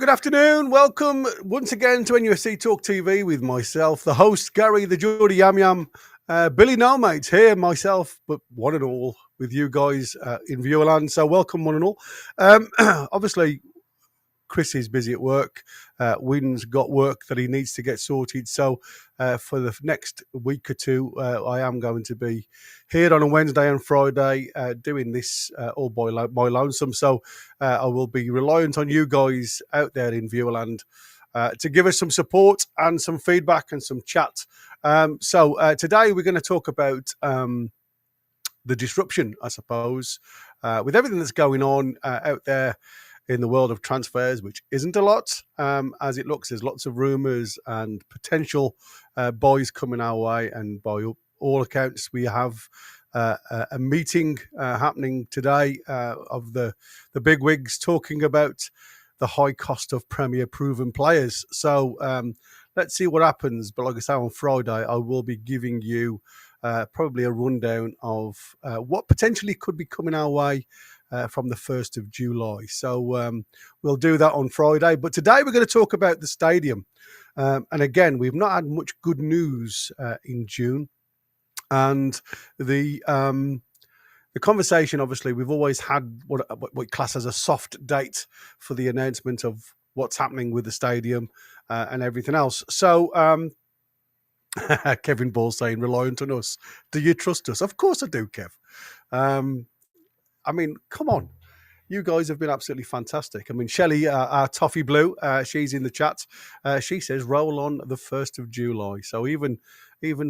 Good afternoon. Welcome once again to NUFC Talk TV with myself, the host, Gary, the Geordie Yam Yam, Billy No Mates here, myself, but one and all with you guys in Viewerland. So welcome one and all. Obviously, Chris is busy at work. Wynn's got work that he needs to get sorted. So for the next week or two, I am going to be here on a Wednesday and Friday doing this all by lonesome. So I will be reliant on you guys out there in Viewerland to give us some support and some feedback and some chat. So today we're going to talk about the disruption, I suppose, with everything that's going on out there in the world of transfers, which isn't a lot as it looks. There's lots of rumours and potential buys coming our way. And by all accounts, we have a meeting happening today of the big wigs talking about the high cost of Premier proven players. So let's see what happens. But like I say, on Friday, I will be giving you probably a rundown of what potentially could be coming our way from the 1st of July. So we'll do that on Friday. But today we're going to talk about the stadium. And again, we've not had much good news in June. And the conversation, obviously, we've always had what we class as a soft date for the announcement of what's happening with the stadium and everything else. So Kevin Ball saying, reliant on us. Do you trust us? Of course I do, Kev. I mean, come on. You guys have been absolutely fantastic. I mean, Shelley, our Toffee Blue, she's in the chat. She says, roll on the 1st of July. So even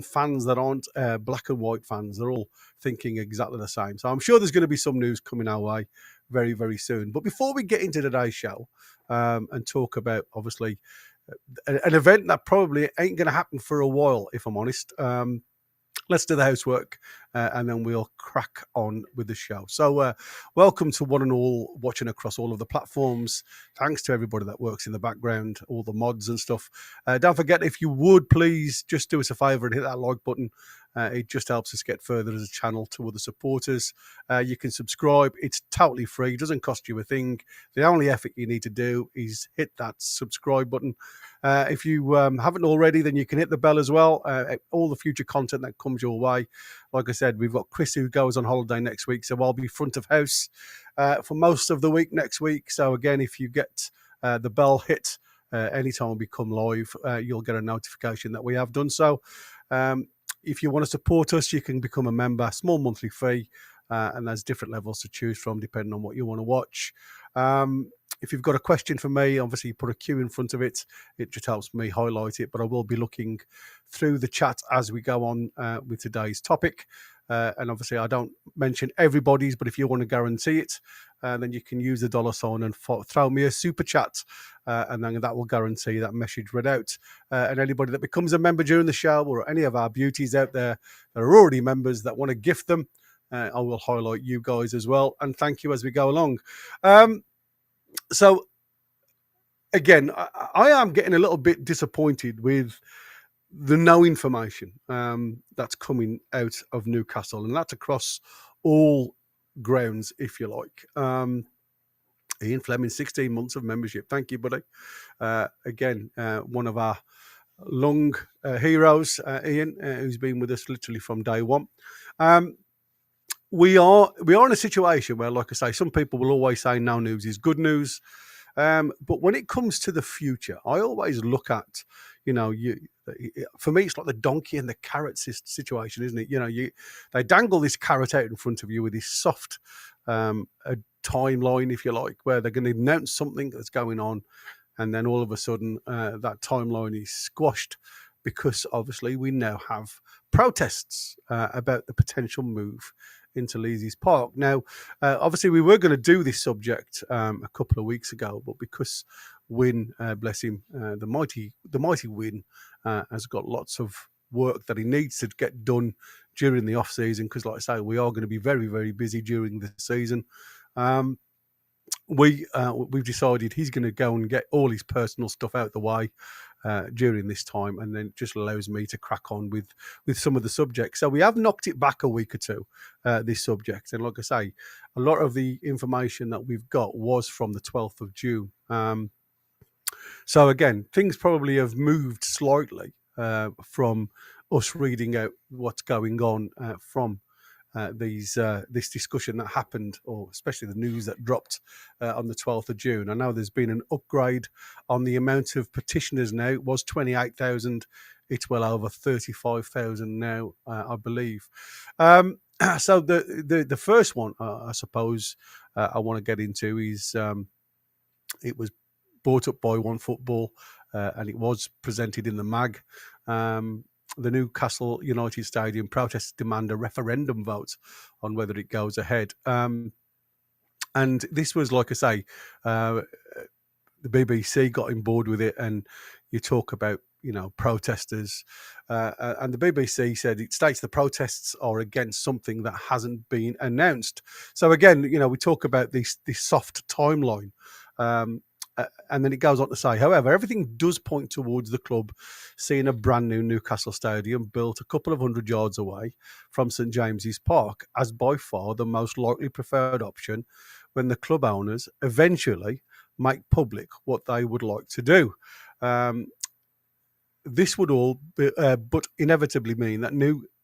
fans that aren't black and white fans, they're all thinking exactly the same. So I'm sure there's going to be some news coming our way very, very soon. But before we get into today's show and talk about, obviously, an event that probably ain't going to happen for a while, if I'm honest, let's do the housework and then we'll crack on with the show. So welcome to one and all watching across all of the platforms. Thanks to everybody that works in the background, all the mods and stuff. Don't forget, if you would, please just do us a favour and hit that like button. It just helps us get further as a channel to other supporters. You can subscribe. It's totally free. It doesn't cost you a thing. The only effort you need to do is hit that subscribe button. If you haven't already, then you can hit the bell as well. All the future content that comes your way. Like I said, we've got Chris who goes on holiday next week, so I'll be front of house for most of the week next week. So again, if you get the bell hit anytime we come live, you'll get a notification that we have done so. If you want to support us, you can become a member, small monthly fee, and there's different levels to choose from depending on what you want to watch. If you've got a question for me, obviously you put a Q in front of it. It just helps me highlight it, but I will be looking through the chat as we go on with today's topic. And obviously I don't mention everybody's, but if you want to guarantee it, then you can use the $ and throw me a super chat, and then that will guarantee that message read out. And anybody that becomes a member during the show, or any of our beauties out there that are already members that want to gift them, I will highlight you guys as well. And thank you as we go along. So again, I am getting a little bit disappointed with the no information that's coming out of Newcastle, and that's across all grounds, if you like. Ian Fleming, 16 months of membership. Thank you, buddy. Again, one of our long heroes, Ian, who's been with us literally from day one. We are in a situation where, like I say, some people will always say no news is good news. But when it comes to the future, I always look at, for me, it's like the donkey and the carrot situation, isn't it? They dangle this carrot out in front of you with this soft timeline, if you like, where they're going to announce something that's going on. And then all of a sudden, that timeline is squashed because obviously we now have protests about the potential move into Leazes Park. Now, obviously, we were going to do this subject a couple of weeks ago, but because Wynn, bless him, the mighty Wynn, has got lots of work that he needs to get done during the off season. Because, like I say, we are going to be very, very busy during the season. We've decided he's going to go and get all his personal stuff out the way during this time, and then it just allows me to crack on with some of the subjects. So we have knocked it back a week or two, this subject, and like I say, a lot of the information that we've got was from the 12th of June. So again, things probably have moved slightly from us reading out what's going on from this discussion that happened, or especially the news that dropped on the 12th of June. I know there's been an upgrade on the amount of petitioners now. It was 28,000. It's well over 35,000 now, I believe. So the first one, I suppose, I want to get into is it was brought up by One Football, and it was presented in the mag. The Newcastle United Stadium protests demand a referendum vote on whether it goes ahead. And this was, like I say, the BBC got on board with it, and you talk about, protesters. And the BBC said it states the protests are against something that hasn't been announced. So again, we talk about this soft timeline. And then it goes on to say, however, everything does point towards the club seeing a brand new Newcastle Stadium built a couple of hundred yards away from St James's Park as by far the most likely preferred option when the club owners eventually make public what they would like to do. This would all but inevitably mean that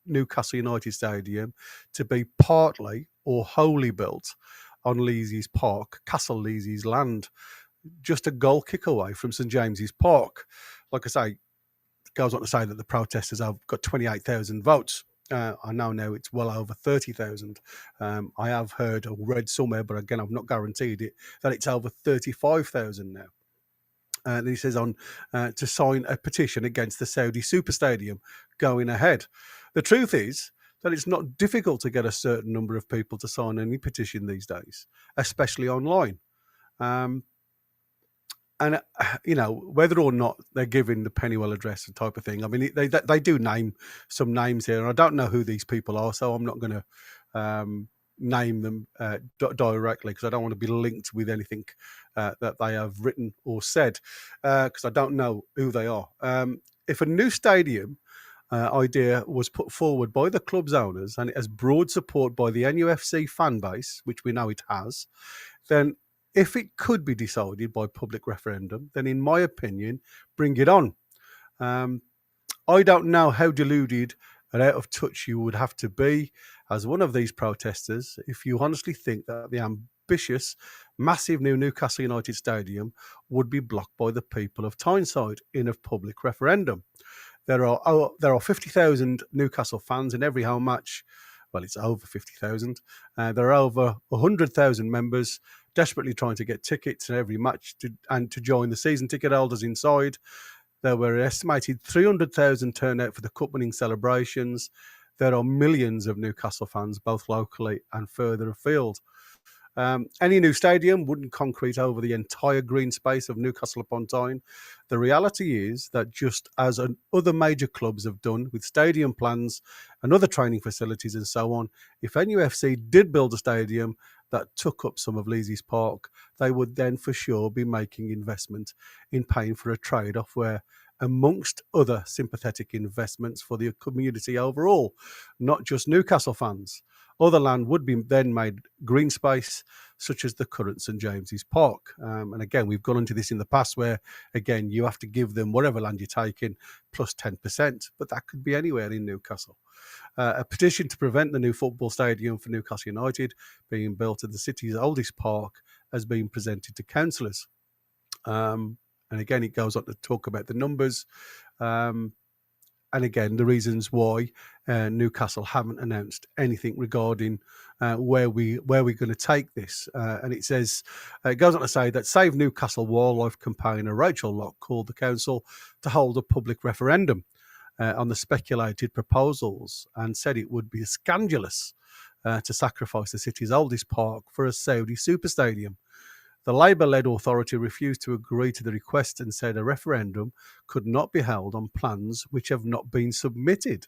Newcastle United Stadium to be partly or wholly built on Leazes Park, Castle Leazes land, just a goal kick away from St James's Park. Like I say, it goes on to say that the protesters have got 28,000 votes. I know now it's well over 30,000. I have heard or read somewhere, but again, I've not guaranteed it, that it's over 35,000 now. And he says on to sign a petition against the Saudi Super Stadium going ahead. The truth is that it's not difficult to get a certain number of people to sign any petition these days, especially online. And, whether or not they're giving the Pennywell address and type of thing, I mean, they do name some names here, and I don't know who these people are, so I'm not going to name them directly because I don't want to be linked with anything that they have written or said because I don't know who they are. If a new stadium idea was put forward by the club's owners and it has broad support by the NUFC fan base, which we know it has, then if it could be decided by public referendum, then in my opinion, bring it on. I don't know how deluded and out of touch you would have to be as one of these protesters if you honestly think that the ambitious, massive new Newcastle United Stadium would be blocked by the people of Tyneside in a public referendum. There are 50,000 Newcastle fans in every home match. Well, it's over 50,000. There are over 100,000 members desperately trying to get tickets in every match to join the season ticket holders inside. There were an estimated 300,000 turnout for the cup winning celebrations. There are millions of Newcastle fans, both locally and further afield. Any new stadium wouldn't concrete over the entire green space of Newcastle upon Tyne. The reality is that just as other major clubs have done with stadium plans and other training facilities and so on, if NUFC did build a stadium that took up some of Leazes Park, they would then for sure be making investment in paying for a trade-off where, amongst other sympathetic investments for the community overall, not just Newcastle fans, other land would be then made green space, such as the current St James's Park. And again, we've gone into this in the past where, again, you have to give them whatever land you're taking plus 10%, but that could be anywhere in Newcastle. A petition to prevent the new football stadium for Newcastle United being built at the city's oldest park has been presented to councillors. And again, it goes on to talk about the numbers. And again, the reasons why Newcastle haven't announced anything regarding where we're going to take this. And it says, it goes on to say that Save Newcastle wildlife campaigner Rachel Locke called the council to hold a public referendum on the speculated proposals and said it would be scandalous to sacrifice the city's oldest park for a Saudi super stadium. The Labour-led authority refused to agree to the request and said a referendum could not be held on plans which have not been submitted.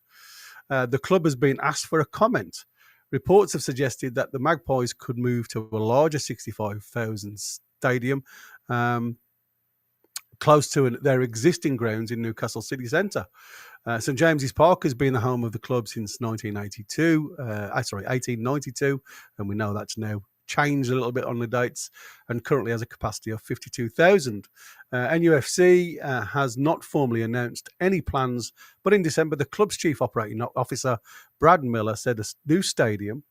The club has been asked for a comment. Reports have suggested that the Magpies could move to a larger 65,000 stadium close to their existing grounds in Newcastle city centre. St James's Park has been the home of the club since 1892, and we know that's now changed a little bit on the dates and currently has a capacity of 52,000. NUFC has not formally announced any plans, but in December, the club's chief operating officer, Brad Miller, said a new stadium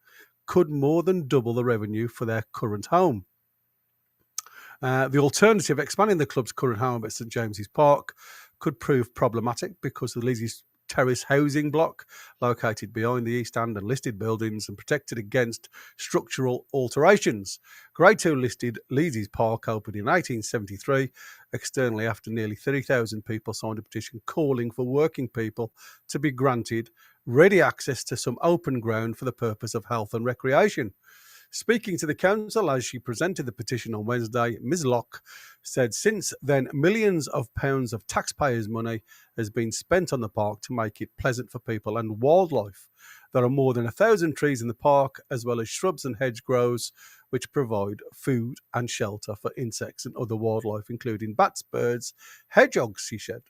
could more than double the revenue for their current home. The alternative, expanding the club's current home at St James's Park, could prove problematic because the Leazes Terrace housing block, located behind the East End and listed buildings and protected against structural alterations. Grade 2 listed Leazes Park opened in 1873, externally after nearly 30,000 people signed a petition calling for working people to be granted ready access to some open ground for the purpose of health and recreation. Speaking to the council as she presented the petition on Wednesday, Ms Locke said since then millions of pounds of taxpayers' money has been spent on the park to make it pleasant for people and wildlife. There are more than 1,000 trees in the park, as well as shrubs and hedgerows, which provide food and shelter for insects and other wildlife, including bats, birds, hedgehogs, she said.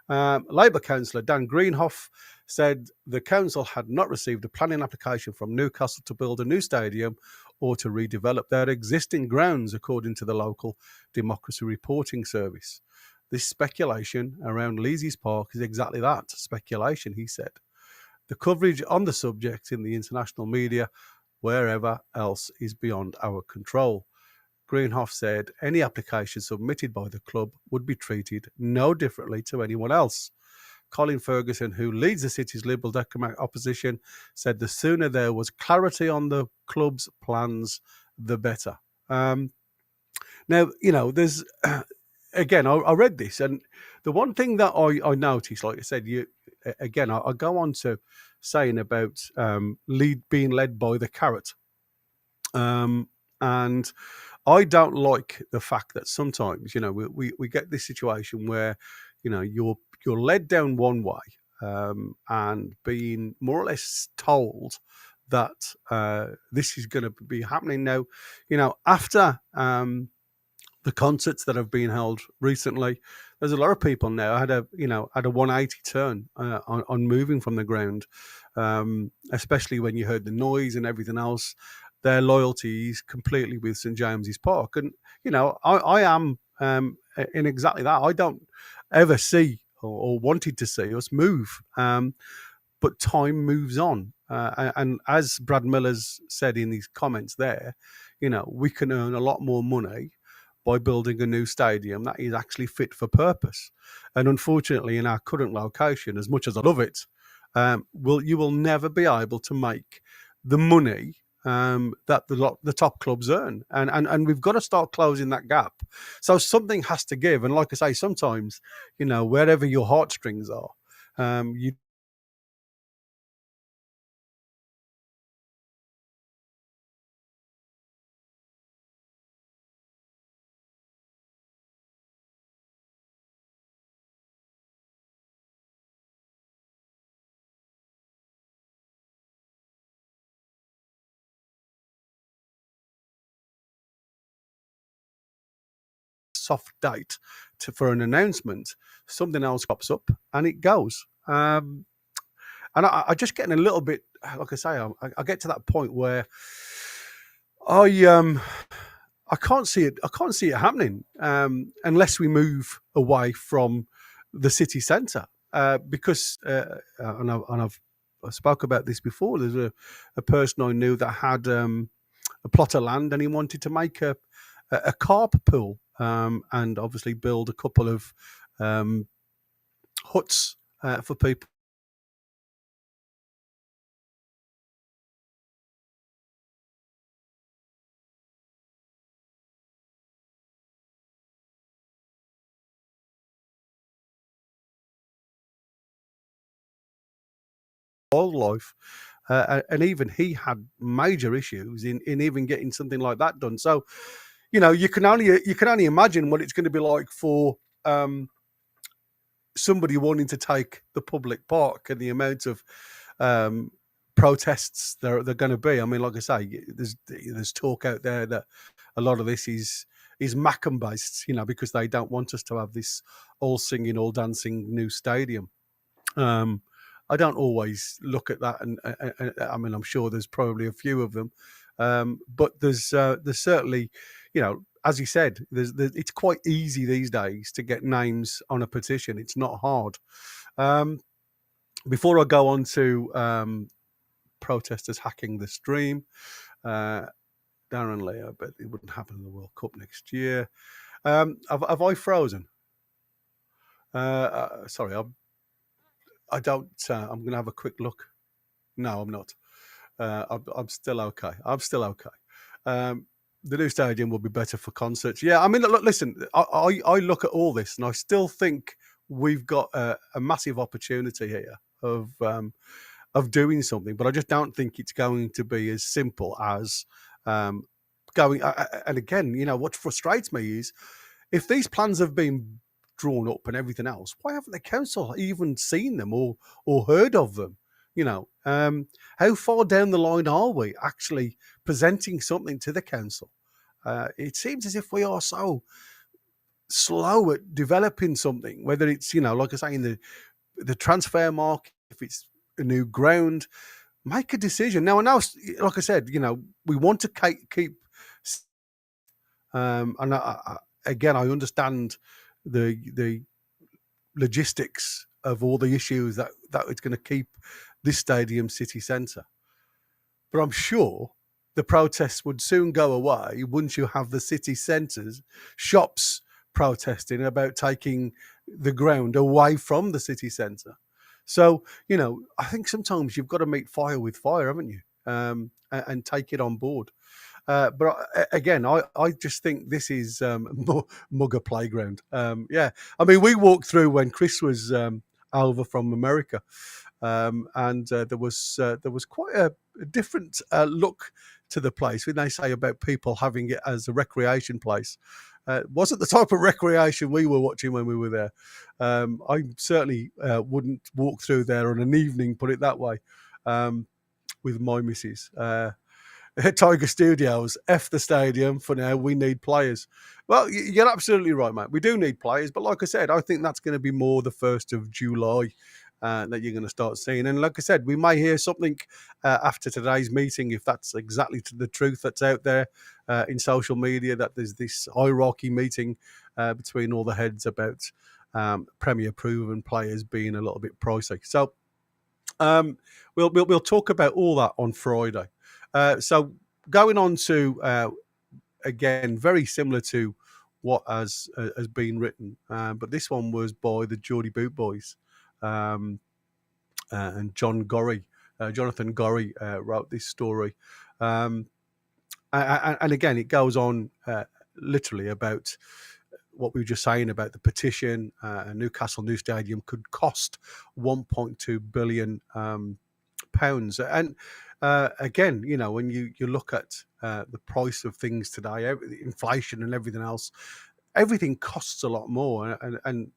Labour councillor Dan Greenhoff said the council had not received a planning application from Newcastle to build a new stadium or to redevelop their existing grounds, according to the local Democracy Reporting Service. This speculation around Leazes Park is exactly that, speculation, he said. The coverage on the subject in the international media, wherever else, is beyond our control. Greenhoff said any application submitted by the club would be treated no differently to anyone else. Colin Ferguson, who leads the city's Liberal Democratic opposition, said the sooner there was clarity on the club's plans, the better. Now, there's, again, I read this, and the one thing that I noticed, like I said, I go on to saying about being led by the carrot. And I don't like the fact that sometimes, we get this situation where, you're led down one way and being more or less told that this is going to be happening now. After the concerts that have been held recently, there's a lot of people now had a 180 turn on moving from the ground, especially when you heard the noise and everything else. Their loyalty is completely with St James's Park. And, I am in exactly that. I don't ever see or wanted to see us move. But time moves on. And as Brad Miller's said in his comments there, we can earn a lot more money by building a new stadium that is actually fit for purpose. And unfortunately, in our current location, as much as I love it, you will never be able to make the money that the top clubs earn, and we've got to start closing that gap. So something has to give, and like I say, sometimes wherever your heartstrings are, you soft date for an announcement, something else pops up and it goes. And I just getting a little bit, like I say, I get to that point where I can't see it. I can't see it happening unless we move away from the city centre. Because I spoke about this before. There's a person I knew that had a plot of land and he wanted to make a carp pool and obviously build a couple of huts for people. Wildlife, and even he had major issues in even getting something like that done. So, you can only imagine what it's going to be like for somebody wanting to take the public park and the amount of protests they're going to be. I mean, like I say, there's talk out there that a lot of this is Mackham based, because they don't want us to have this all singing, all dancing new stadium. I don't always look at that, and I mean, I'm sure there's probably a few of them But there's certainly, as you said, it's quite easy these days to get names on a petition. It's not hard. Before I go on to protesters hacking the stream, Darren Lee, I bet it wouldn't happen in the World Cup next year. Have I frozen? Sorry, I don't. I'm going to have a quick look. No, I'm not. I'm still okay. The new stadium will be better for concerts. Yeah, I mean, look, listen, I look at all this and I still think we've got a massive opportunity here of doing something, but I just don't think it's going to be as simple as going. And again, what frustrates me is if these plans have been drawn up and everything else, why haven't the council even seen them or heard of them? How far down the line are we actually presenting something to the council? It seems as if we are so slow at developing something, whether it's, like I say, in the transfer market, if it's a new ground, make a decision. Now, I know, like I said, we want to keep, and again, I understand the logistics of all the issues that it's going to keep this stadium city centre. But I'm sure the protests would soon go away once you have the city centres, shops protesting about taking the ground away from the city centre. So, I think sometimes you've got to meet fire with fire, haven't you? And take it on board. But again, I just think this is Mugger playground. Yeah, I mean, we walked through when Chris was over from America, and there was quite a different look to the place when they say about people having it as a recreation place. It wasn't the type of recreation we were watching when we were there. I certainly wouldn't walk through there on an evening, put it that way, with my missus. Tiger Studios, F the stadium for now. We need players. Well, you're absolutely right, mate. We do need players, but like I said, I think that's going to be more the 1st of July that you're going to start seeing. And like I said, we may hear something after today's meeting, if that's exactly the truth that's out there in social media, that there's this hierarchy meeting between all the heads about Premier proven players being a little bit pricey. So we'll talk about all that on Friday. So going on to, again, very similar to what has been written, but this one was by the Geordie Boot Boys, and Jonathan Gorry wrote this story. And again, it goes on literally about what we were just saying about the petition. Newcastle new stadium could cost £1.2 billion. And again, when you look at the price of things today, inflation and everything else, everything costs a lot more. And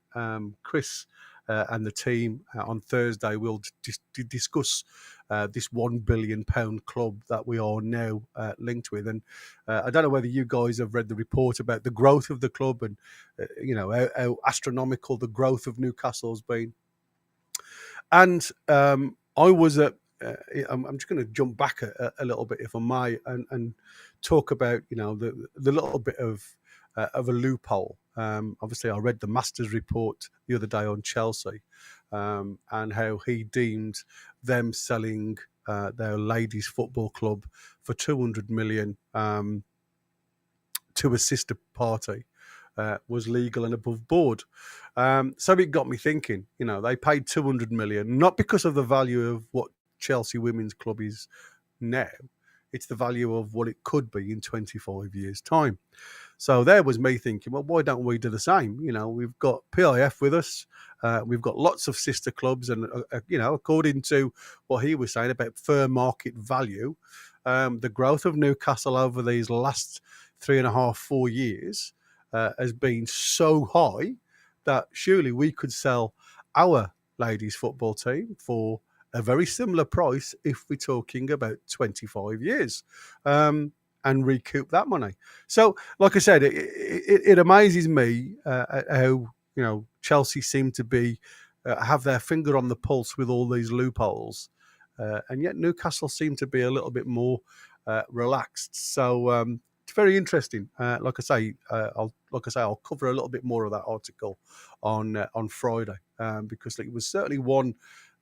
Chris and the team on Thursday will discuss this £1 billion club that we are now linked with. And I don't know whether you guys have read the report about the growth of the club and how astronomical the growth of Newcastle has been. And I was at I'm just going to jump back a little bit, if I may, and talk about the little bit of a loophole. Obviously, I read the Masters report the other day on Chelsea, and how he deemed them selling their ladies' football club for 200 million to a sister party was legal and above board. So it got me thinking. They paid 200 million not because of the value of what Chelsea Women's Club is now. It's the value of what it could be in 25 years' time. So there was me thinking, well, why don't we do the same? We've got PIF with us. We've got lots of sister clubs. And, according to what he was saying about fair market value, the growth of Newcastle over these last 3.5-4 years has been so high that surely we could sell our ladies' football team for a very similar price if we're talking about 25 years and recoup that money. So, like I said, it amazes me how, Chelsea seem to be have their finger on the pulse with all these loopholes. And yet Newcastle seem to be a little bit more relaxed. So it's very interesting. Like I say, I'll cover a little bit more of that article on Friday, because it was certainly one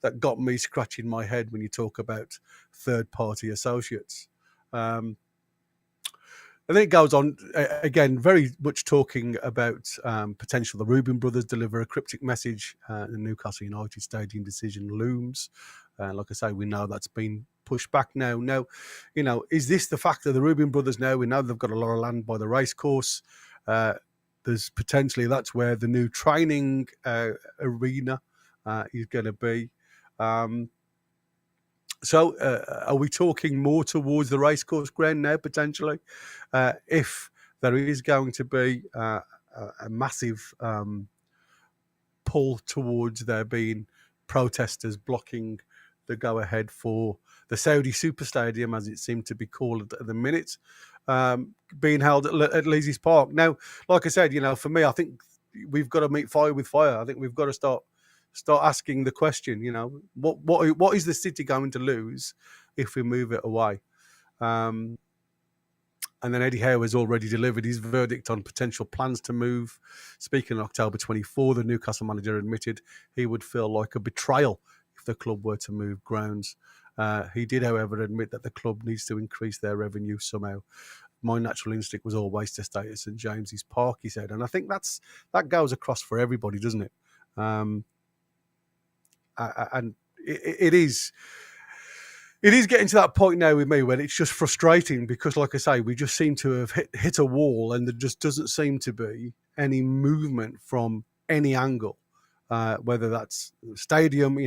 that got me scratching my head when you talk about third-party associates. And then it goes on again, very much talking about potential. The Rubin brothers deliver a cryptic message. The Newcastle United stadium decision looms. Like I say, we know that's been pushed back now. Now, is this the fact of the Rubin brothers now? We know they've got a lot of land by the racecourse. There's potentially that's where the new training arena is going to be. So are we talking more towards the racecourse ground now, potentially? If there is going to be a massive pull towards there being protesters blocking the go-ahead for the Saudi Super Stadium, as it seemed to be called at the minute, being held at Leazes Park. Now, like I said, for me, I think we've got to meet fire with fire. I think we've got to start asking the question, what is the city going to lose if we move it away? And then Eddie Howe has already delivered his verdict on potential plans to move. Speaking on October 24, the Newcastle manager admitted he would feel like a betrayal if the club were to move grounds. He did, however, admit that the club needs to increase their revenue somehow. My natural instinct was always to stay at St James's Park, he said. And I think that goes across for everybody, doesn't it? And it is getting to that point now with me when it's just frustrating because, like I say, we just seem to have hit a wall and there just doesn't seem to be any movement from any angle, whether that's stadium.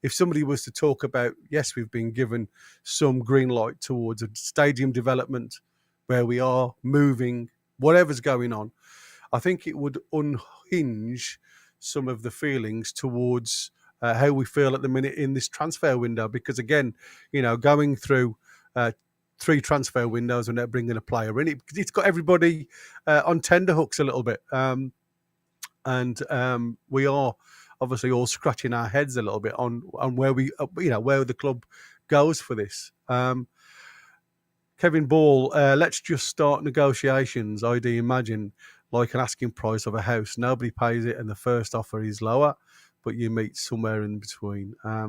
If somebody was to talk about, yes, we've been given some green light towards a stadium development where we are moving, whatever's going on, I think it would unhinge some of the feelings towards how we feel at the minute in this transfer window. Because again, going through 3 transfer windows and bringing a player in, it's got everybody on tenterhooks a little bit. And we are obviously all scratching our heads a little bit on where where the club goes for this. Kevin Ball, let's just start negotiations. I'd imagine like an asking price of a house. Nobody pays it and the first offer is lower, but you meet somewhere in between. I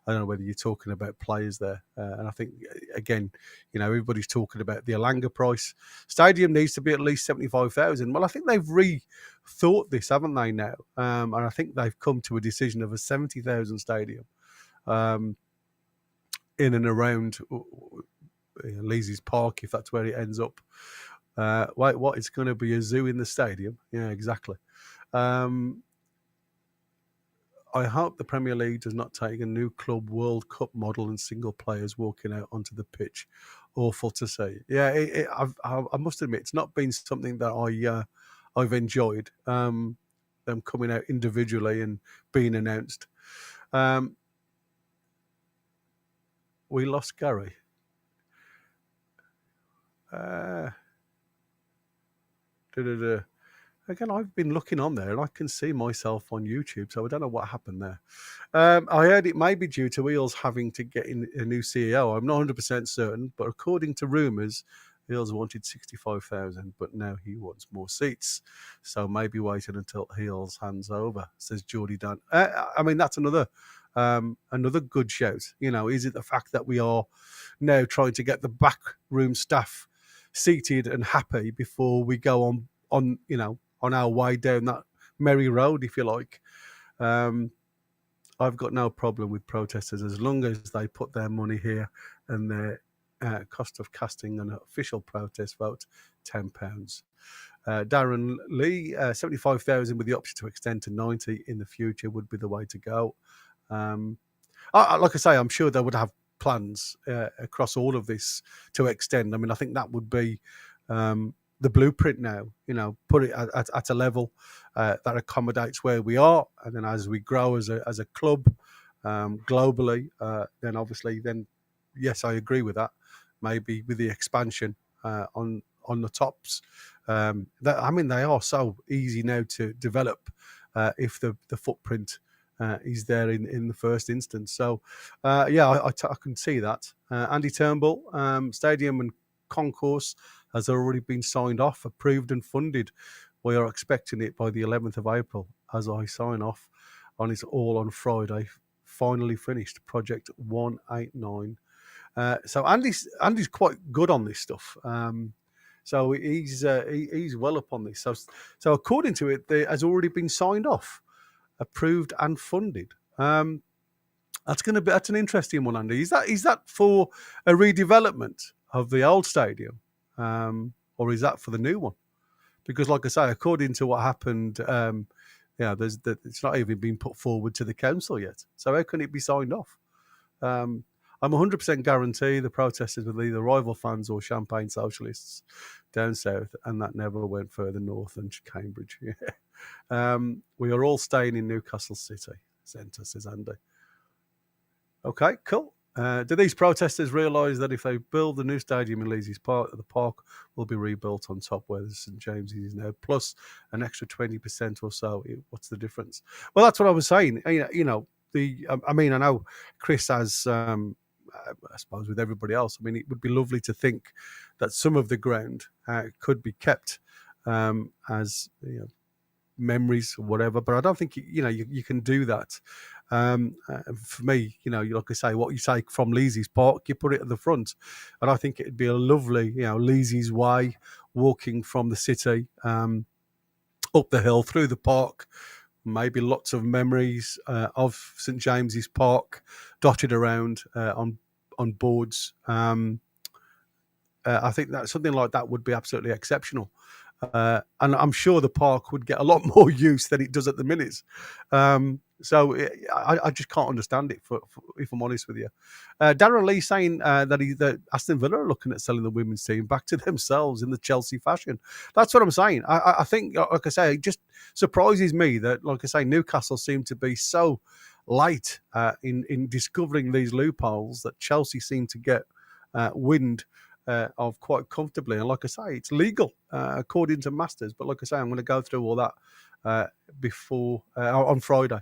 don't know whether you're talking about players there. And I think, again, everybody's talking about the Alanga price. Stadium needs to be at least 75,000. Well, I think they've rethought this, haven't they, now? And I think they've come to a decision of a 70,000 stadium in and around Leazes Park, if that's where it ends up. Wait, what? It's going to be a zoo in the stadium? Yeah, exactly. I hope the Premier League does not take a new club World Cup model and single players walking out onto the pitch. Awful to see. Yeah, I must admit, it's not been something that I've enjoyed, them coming out individually and being announced. We lost Gary. Again, I've been looking on there and I can see myself on YouTube, so I don't know what happened there. I heard it may be due to Eels having to get in a new CEO. I'm not 100% certain, but according to rumours, Eels wanted 65,000, but now he wants more seats. So maybe waiting until Eels hands over, says Geordie Dunn. I mean, that's another good shout. Is it the fact that we are now trying to get the backroom staff seated and happy before we go on our way down that merry road, if you like? I've got no problem with protesters as long as they put their money here and their cost of casting an official protest vote, £10. Darren Lee, 75,000 with the option to extend to 90 in the future would be the way to go. Like I say, I'm sure they would have plans across all of this to extend. I mean, I think that would be the blueprint now, put it at a level that accommodates where we are. And then as we grow as a club globally, then obviously, yes, I agree with that. Maybe with the expansion on the tops. They are so easy now to develop if the footprint is there in the first instance. So, yeah, I can see that. Andy Turnbull, stadium and concourse has already been signed off, approved and funded. We are expecting it by the 11th of April as I sign off on it all on Friday. Finally finished, Project 189. So Andy's quite good on this stuff. So he's well up on this. So according to it, it has already been signed off, approved and funded. That's an interesting one, Andy. Is that for a redevelopment of the old stadium, or is that for the new one? Because, like I say, according to what happened, it's not even been put forward to the council yet. So how can it be signed off? I'm 100% guarantee the protesters were either rival fans or champagne socialists down south, and that never went further north than Cambridge. We are all staying in Newcastle City Centre, says Andy. Okay, cool. Do these protesters realise that if they build the new stadium in Leazes Park, the park will be rebuilt on top where the St James's is now, plus an extra 20% or so? What's the difference? Well, that's what I was saying. I know Chris has, I suppose with everybody else, I mean, it would be lovely to think that some of the ground could be kept as memories or whatever, but I don't think you can do that. For me, like I say, what you take from Leazes Park, you put it at the front, and I think it'd be a lovely, Leazes way, walking from the city up the hill through the park. Maybe lots of memories of St James's Park dotted around on boards. I think that something like that would be absolutely exceptional. And I'm sure the park would get a lot more use than it does at the minute. So I just can't understand it, if I'm honest with you. Darren Lee saying that Aston Villa are looking at selling the women's team back to themselves in the Chelsea fashion. That's what I'm saying. I think, like I say, it just surprises me that, like I say, Newcastle seem to be so late in discovering these loopholes that Chelsea seem to get wind of quite comfortably. And like I say, it's legal according to Masters. But like I say, I'm going to go through all that before on Friday.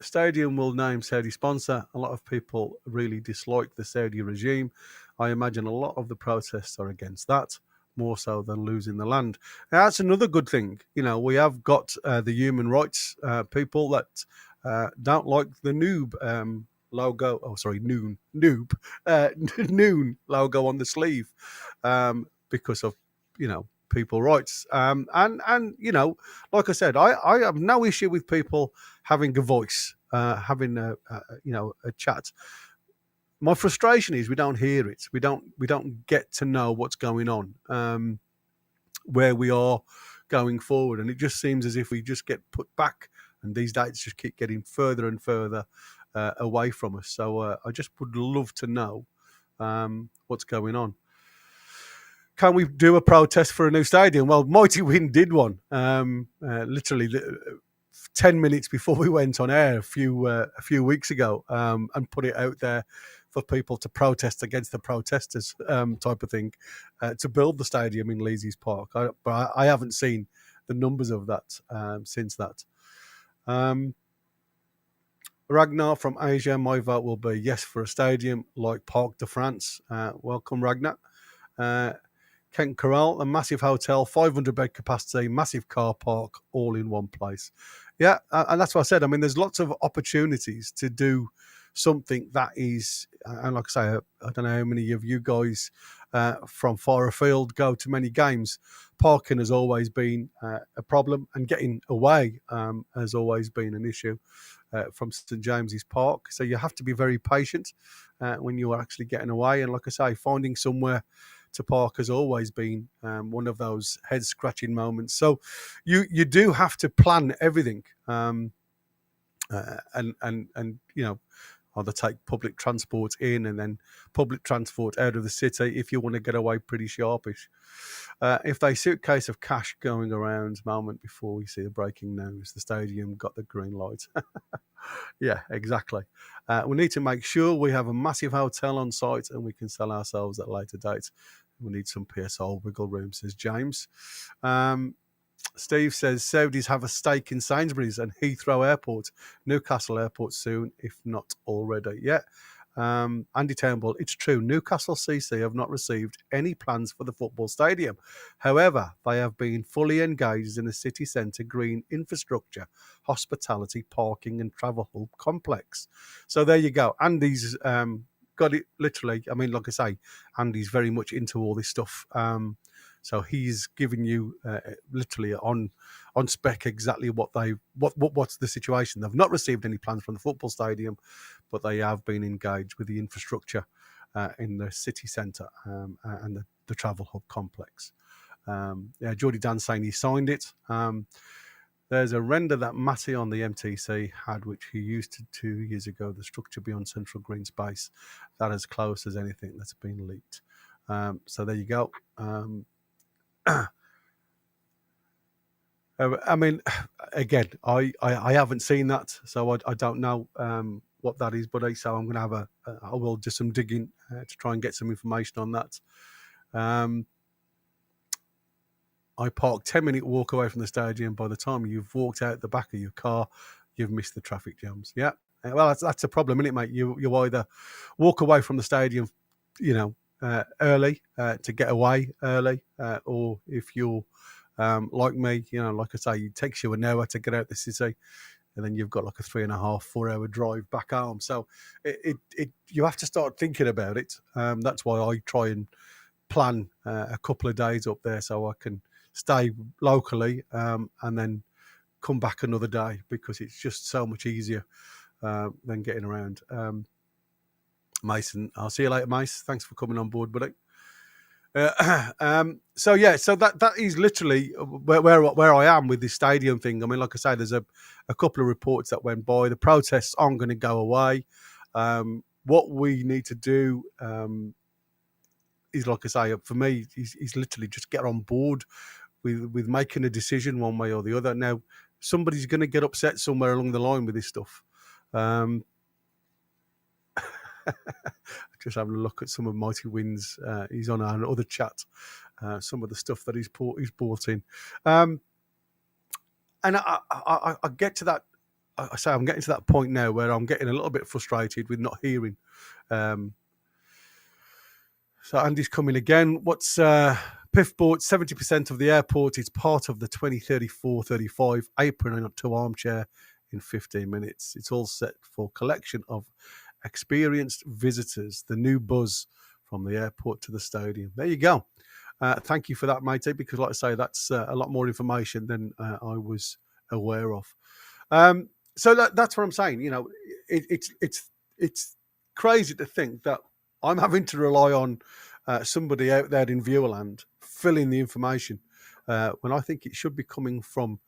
Stadium will name Saudi sponsor. A lot of people really dislike the Saudi regime. I imagine a lot of the protests are against that, more so than losing the land. Now, that's another good thing. We have got the human rights people that don't like the noob logo. Oh, sorry, noon logo on the sleeve because of people rights. And like I said, I have no issue with people having a voice, having a chat. My frustration is we don't hear it. We don't get to know what's going on, where we are going forward, and it just seems as if we just get put back, and these dates just keep getting further and further away from us. So I just would love to know what's going on. Can we do a protest for a new stadium? Well, Mighty Wind did one literally 10 minutes before we went on air a few weeks ago, and put it out there for people to protest against the protesters, type of thing, to build the stadium in Leazes Park. But I haven't seen the numbers of that since that. Ragnar from Asia, my vote will be yes for a stadium like Parc de France. Welcome, Ragnar. Kent Corral, a massive hotel, 500 bed capacity, massive car park, all in one place. Yeah, and that's what I said. I mean, there's lots of opportunities to do something that is, and like I say, I don't know how many of you guys from far afield go to many games. Parking has always been a problem, and getting away has always been an issue from St James's Park. So you have to be very patient when you are actually getting away. And like I say, finding somewhere to park has always been one of those head-scratching moments. So you do have to plan everything, and either take public transport in and then public transport out of the city if you want to get away pretty sharpish. If they suitcase of cash going around moment before we see the breaking news, the stadium got the green light. Yeah, exactly. We need to make sure we have a massive hotel on site and we can sell ourselves at a later date. We need some PSL wiggle room, says James. Steve says Saudis have a stake in Sainsbury's and Heathrow Airport, Newcastle Airport soon, if not already. Yeah. Andy Turnbull, it's true. Newcastle CC have not received any plans for the football stadium. However, they have been fully engaged in the city centre green infrastructure, hospitality, parking, and travel hub complex. So there you go. Andy's got it literally. I mean, like I say, Andy's very much into all this stuff. So he's giving you literally on spec exactly what's the situation. They've not received any plans from the football stadium, but they have been engaged with the infrastructure in the city centre and the travel hub complex. Geordie Dan saying he signed it. There's a render that Matty on the MTC had, which he used 2 years ago, the structure beyond central green space. That as close as anything that's been leaked. So there you go. I mean, again, I haven't seen that, so I don't know what that is. But so I'm going to have I will do some digging to try and get some information on that. I parked 10-minute walk away from the stadium. By the time you've walked out the back of your car, you've missed the traffic jams. Yeah, well, that's a problem, isn't it, mate? You either walk away from the stadium, early to get away early, or if you're like me, like I say, it takes you an hour to get out the city, and then you've got like a 3.5-4 hour drive back home. So it you have to start thinking about it. That's why I try and plan a couple of days up there so I can stay locally and then come back another day, because it's just so much easier than getting around. Mason, I'll see you later, Mace. Thanks for coming on board, buddy. So that is literally where I am with this stadium thing. I mean, like I say, there's a couple of reports that went by. The protests aren't going to go away. What we need to do is, like I say, for me, is literally just get on board with making a decision one way or the other. Now, somebody's going to get upset somewhere along the line with this stuff. Just having a look at some of Mighty Wins. He's on our other chat. Some of the stuff that he's bought in, and I get to that. I say I'm getting to that point now where I'm getting a little bit frustrated with not hearing. So Andy's coming again. What's PIF bought 70% of the airport? It's part of the 2034-35 apron to armchair in 15 minutes. It's all set for collection of experienced visitors, the new buzz from the airport to the stadium. There you go. Thank you for that, matey, because like I say, that's a lot more information than I was aware of. So that's what I'm saying. It's crazy to think that I'm having to rely on somebody out there in viewerland filling the information when I think it should be coming from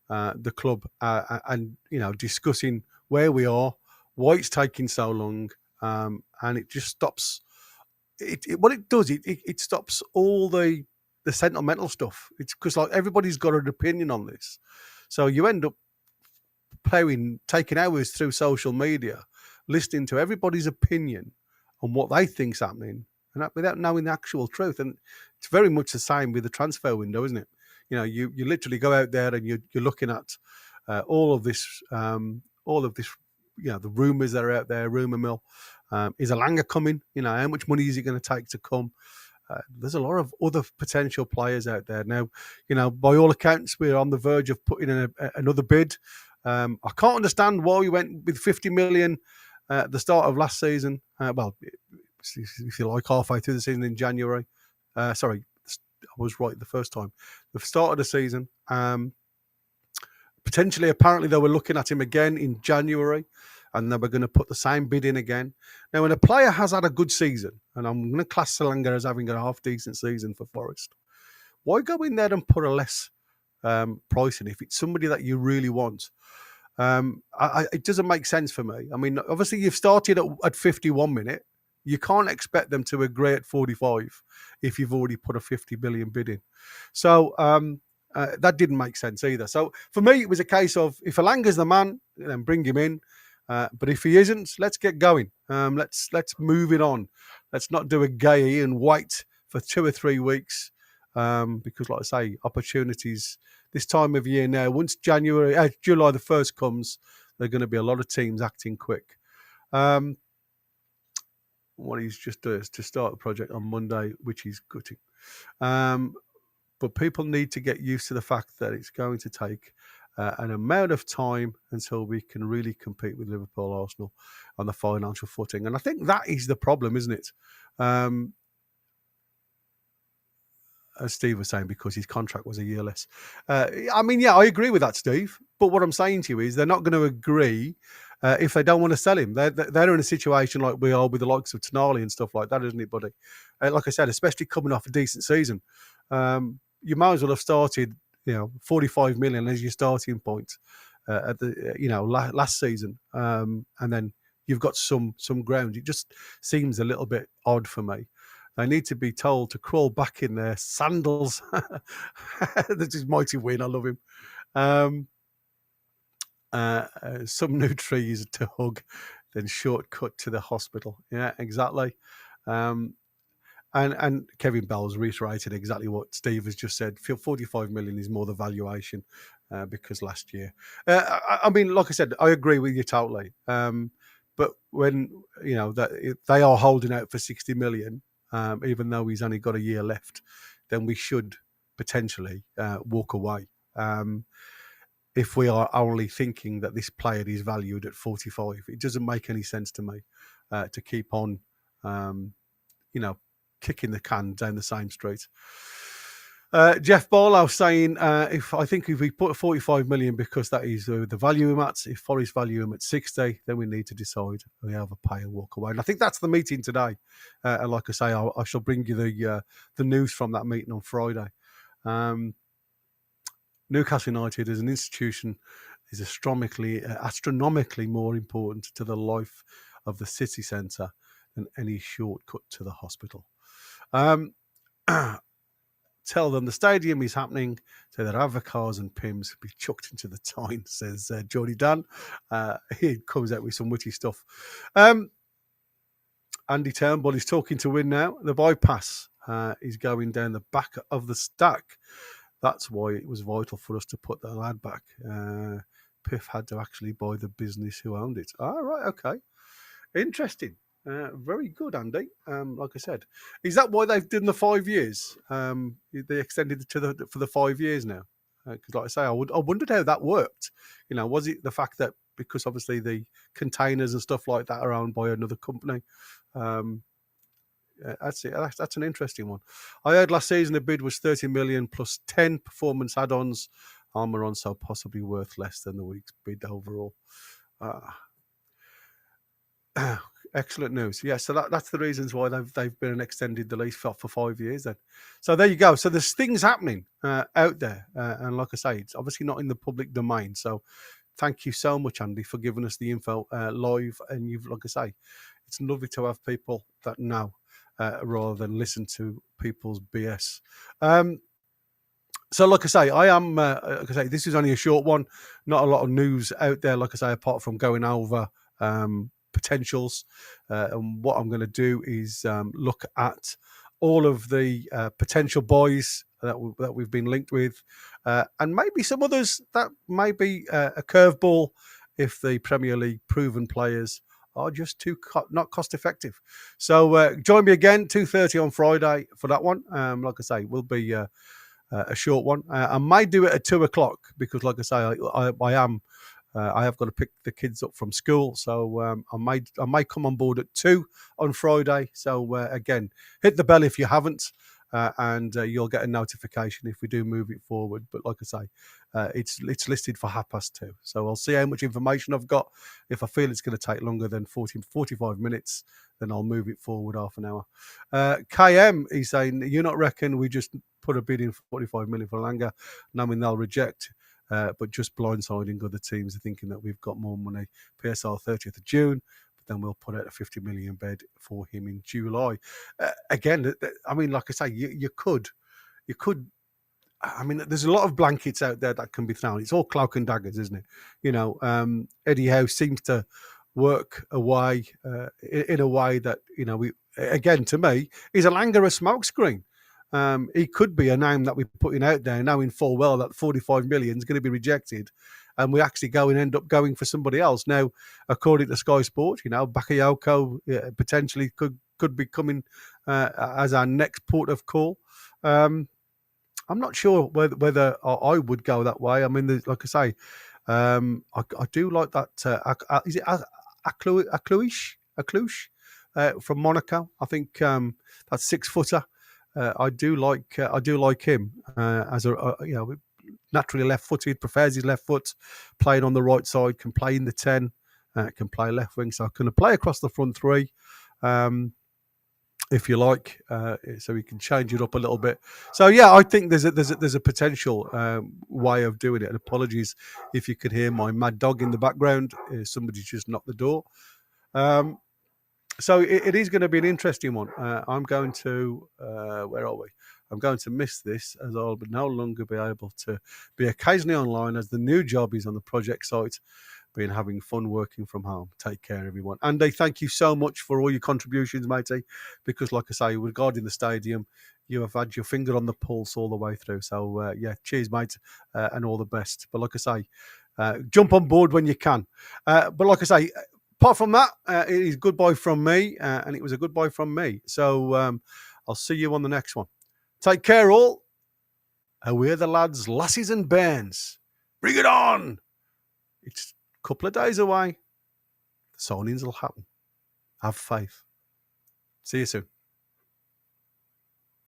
the club and discussing where we are, why it's taking so long, and it just stops. What it does, it stops all the sentimental stuff. It's because like everybody's got an opinion on this, so you end up taking hours through social media, listening to everybody's opinion on what they think's happening, and that without knowing the actual truth. And it's very much the same with the transfer window, isn't it? You literally go out there and you're looking at all of this. The rumours that are out there, rumour mill. Is Alanga coming? How much money is he going to take to come? There's a lot of other potential players out there now. By all accounts, we're on the verge of putting in another bid. I can't understand why we went with 50 million at the start of last season. Well, if you like, halfway through the season in January. Sorry, I was right the first time. The start of the season. Potentially, apparently, they were looking at him again in January, and they were going to put the same bid in again. Now, when a player has had a good season, and I'm going to class Salanga as having a half-decent season for Forest, why go in there and put a less price in if it's somebody that you really want? It doesn't make sense for me. I mean, obviously, you've started at 51 minute. You can't expect them to agree at 45 if you've already put a 50 billion bid in. So, that didn't make sense either. So for me, it was a case of if Alanga's the man, then bring him in. But if he isn't, let's get going. Let's move it on. Let's not do a gay and wait for 2 or 3 weeks because, like I say, opportunities this time of year now. Once July the 1st comes, there are going to be a lot of teams acting quick. What he's just doing is to start the project on Monday, which is gutting. But people need to get used to the fact that it's going to take an amount of time until we can really compete with Liverpool, Arsenal on the financial footing. And I think that is the problem, isn't it? As Steve was saying, because his contract was a year less. I mean, yeah, I agree with that, Steve. But what I'm saying to you is they're not going to agree if they don't want to sell him. They're in a situation like we are with the likes of Tonali and stuff like that, isn't it, buddy? Like I said, especially coming off a decent season. You might as well have started, 45 million as your starting point at the, last season. And then you've got some ground. It just seems a little bit odd for me. They need to be told to crawl back in their sandals. This is mighty win. I love him. Some new trees to hug, then shortcut to the hospital. Yeah, exactly. And Kevin Bell's reiterated exactly what Steve has just said. 45 million is more the valuation because last year. I mean, like I said, I agree with you totally. But when, that they are holding out for 60 million, even though he's only got a year left, then we should potentially walk away. If we are only thinking that this player is valued at 45, it doesn't make any sense to me to keep on, kicking the can down the same street. Jeff Barlow saying, if we put 45 million because that is the value him at, if Forest value him at 60, then we need to decide we have a pay and walk away. And I think that's the meeting today. And like I say, I shall bring you the news from that meeting on Friday. Newcastle United as an institution is astronomically more important to the life of the city centre than any shortcut to the hospital. Tell them the stadium is happening, so that avatars and pims be chucked into the Tyne, says Geordie Dan. He comes out with some witty stuff. Andy Turnbull is talking to win now. The bypass is going down the back of the stack. That's why it was vital for us to put the lad back. Piff had to actually buy the business who owned it. All right, okay. Interesting. Very good, Andy. Like I said, is that why they've done the 5 years? They extended it for the 5 years now. Because, like I say, I wondered how that worked. Was it the fact that because obviously the containers and stuff like that are owned by another company? That's it. That's an interesting one. I heard last season the bid was 30 million plus 10 performance add-ons. Almiron, so possibly worth less than the week's bid overall. Excellent news. Yeah, so that's the reasons why they've been extended the lease for 5 years then. So there you go. So there's things happening out there. And like I say, it's obviously not in the public domain. So thank you so much, Andy, for giving us the info live. And like I say, it's lovely to have people that know rather than listen to people's BS. So like I say, this is only a short one. Not a lot of news out there, like I say, apart from going over potentials. And what I'm going to do is look at all of the potential boys that we've been linked with, and maybe some others that may be a curveball if the Premier League proven players are just not cost effective. So join me again 2:30 on Friday for that one. Like I say, will be a short one. I might do it at 2:00 because, like I say, I have got to pick the kids up from school, so I might come on board at 2 on Friday. So again, hit the bell if you haven't, and you'll get a notification if we do move it forward. But like I say, it's listed for 2:30. So I'll see how much information I've got. If I feel it's going to take longer than 45 minutes, then I'll move it forward half an hour. KM, he's saying, you not reckon we just put a bid in for 45 million for Langer, knowing they'll reject, but just blindsiding other teams are thinking that we've got more money. PSR 30th of June, but then we'll put out a 50 million bid for him in July. Again, I mean, like I say, you could. I mean, there's a lot of blankets out there that can be thrown. It's all cloak and daggers, isn't it? Eddie Howe seems to work away in a way that, to me, is a Langer a smokescreen. He could be a name that we're putting out there, knowing full well that 45 million is going to be rejected, and we actually go and end up going for somebody else. Now, according to Sky Sports, Bakayoko potentially could be coming as our next port of call. I'm not sure whether I would go that way. I mean, like I say, I do like that. Is it Aklush from Monaco? I think that 6-footer. I do like him as naturally left-footed, prefers his left foot, playing on the right side, can play in the 10, can play left wing, so can play across the front three. If you like, so we can change it up a little bit. So yeah, I think there's a potential way of doing it. And apologies if you could hear my mad dog in the background. Somebody's just knocked the door. So it is going to be an interesting one. I'm going to where are we? I'm going to miss this, as I'll no longer be able to be occasionally online, as the new job is on the project site. Been having fun working from home. Take care, everyone. Andy, thank you so much for all your contributions, matey, because like I say, regarding the stadium, you have had your finger on the pulse all the way through. So yeah, cheers, mate, and all the best. But like I say, jump on board when you can. But like I say, apart from that, it is goodbye from me, and it was a goodbye from me. So I'll see you on the next one. Take care, all. We're the lads, lassies and bairns. Bring it on. It's couple of days away. The signings will happen. Have faith. See you soon.